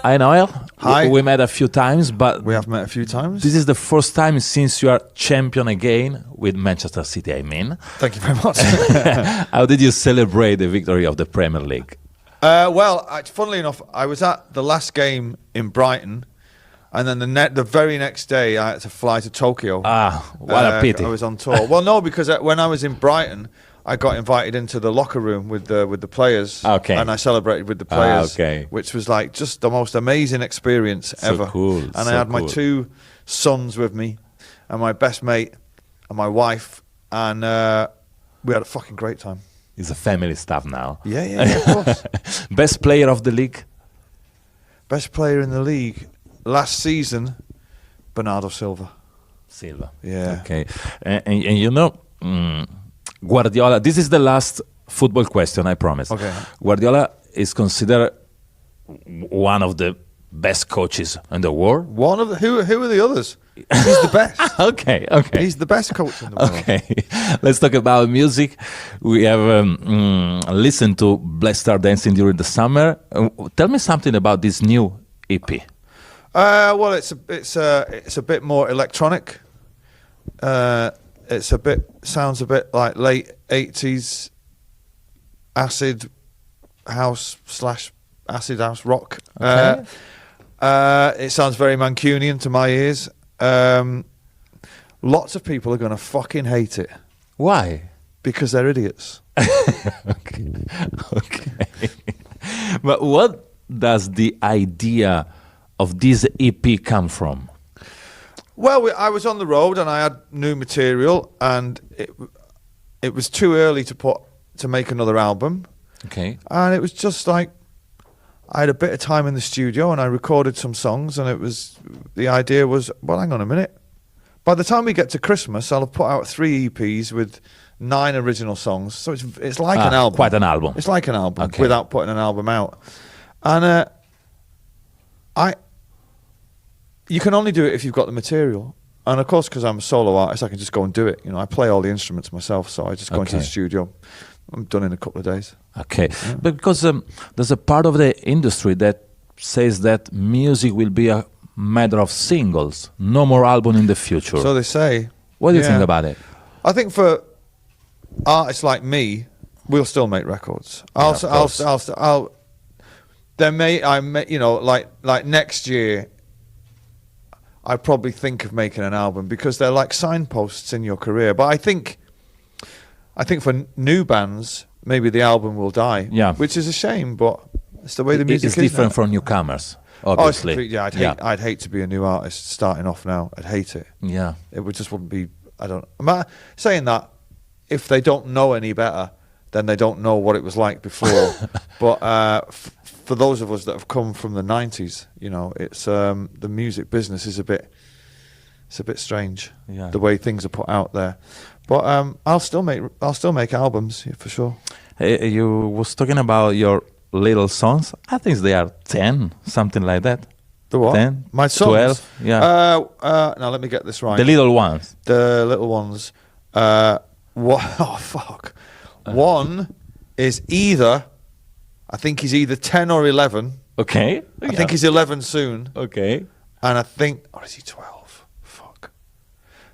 Hi, Noel. Hi. We met a few times, but We have met a few times. this is the first time since you are champion again with Manchester City, I mean. Thank you very much. How did you celebrate the victory of the Premier League? Funnily enough, I was at the last game in Brighton, and then the very next day I had to fly to Tokyo. What a pity. I was on tour. Well, no, because when I was in Brighton, I got invited into the locker room with the players. Okay. And I celebrated with the players. Okay. Which was like just the most amazing experience ever. Cool. And I had my two sons with me, and my best mate, and my wife, and we had a fucking great time. It's a family stuff now. Yeah, of course. Best player of the league? Best player in the league last season, Bernardo Silva. Silva. Yeah. Okay. And you know, Guardiola, this is the last football question, I promise. Okay. Guardiola is considered one of the best coaches in the world. One of the, who are the others? He's the best. Okay. He's the best coach in the world. Okay, let's talk about music. We have listened to Black Star Dancing during the summer. Tell me something about this new EP. Well, it's a bit more electronic. Sounds a bit like late 80s acid house / acid house rock. Okay. It sounds very Mancunian to my ears. Lots of people are going to fucking hate it Why? because they're idiots. Okay. But what does the idea of this EP come from? Well, I was on the road and I had new material, and it was too early to make another album. Okay. And it was just like I had a bit of time in the studio and I recorded some songs, and the idea was, well, hang on a minute. By the time we get to Christmas, I'll have put out 3 EPs with 9 original songs. So it's like an album. Quite an album. It's like an album Okay. without putting an album out. And you can only do it if you've got the material. And of course, because I'm a solo artist, I can just go and do it. You know, I play all the instruments myself, so I just go into the Okay. studio. I'm done in a couple of days. Okay, but because there's a part of the industry that says that music will be a matter of singles, no more album in the future. So they say. What do you Yeah. think about it? I think for artists like me, we'll still make records. of course. You know, like next year, I probably think of making an album because they're like signposts in your career. But I think for new bands, maybe the album will die. Yeah. Which is a shame, but it's the way the music It's is different now. from newcomers, Oh, it's obviously. complete, I'd hate to be a new artist starting off now. I'd hate it. Yeah. It wouldn't be. Saying that, if they don't know any better, then they don't know what it was like before. But for those of us that have come from the 90s, you know, it's the music business is a bit strange. Yeah. The way things are put out there. But I'll still make albums, yeah, for sure. You was talking about your little sons. I think they are 10, something like that. The what? 10, My sons? 12, yeah. Now let me get this right. The little ones. The little ones. Oh fuck. One is I think he's either 10 or 11. Okay. I think he's 11 soon. Okay. And I think, or is he 12? Fuck.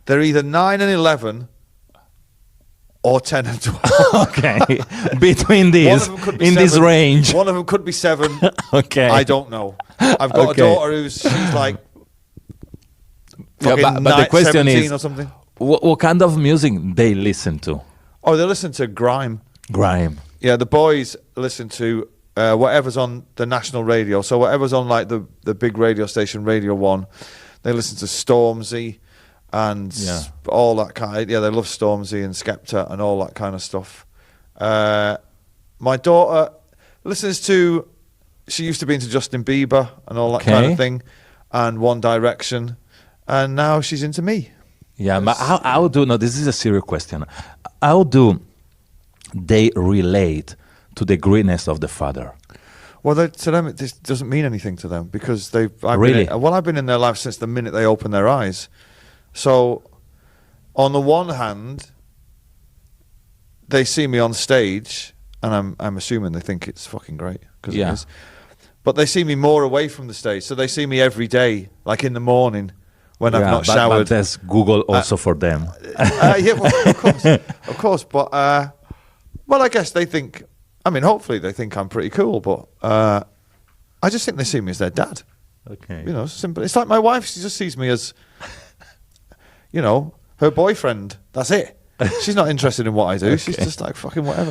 They're either 9 and 11 or 10 and 12. Okay. Between One these, of them could be in this 7. range. One of them could be 7. Okay. I don't know. I've got Okay. a daughter she's like Yeah, fucking but the question 17 is, or something. what kind of music they listen to? Oh, they listen to grime. Grime. Yeah, the boys listen to whatever's on the national radio. So whatever's on like the big radio station, Radio 1, they listen to Stormzy and all that kind. They love Stormzy and Skepta and all that kind of stuff. My daughter listens to. She used to be into Justin Bieber and all that kind of thing, and One Direction, and now she's into me. Yeah, but how do, no, this is a serious question. How do they relate to the greatness of the Father? Well, to them, it just doesn't mean anything to them because Really? I've been in their life since the minute they open their eyes. So, on the one hand, they see me on stage, and I'm assuming they think it's fucking great because it is. but they see me more away from the stage. So they see me every day, like in the morning when I've not showered. But there's Google also for them. Yeah, well, of course. But well, I guess they think. I mean, hopefully they think I'm pretty cool. But I just think they see me as their dad. Okay. You know, simple. It's like my wife. She just sees me as, you know, her boyfriend. That's it. She's not interested in what I do. She's just like fucking whatever.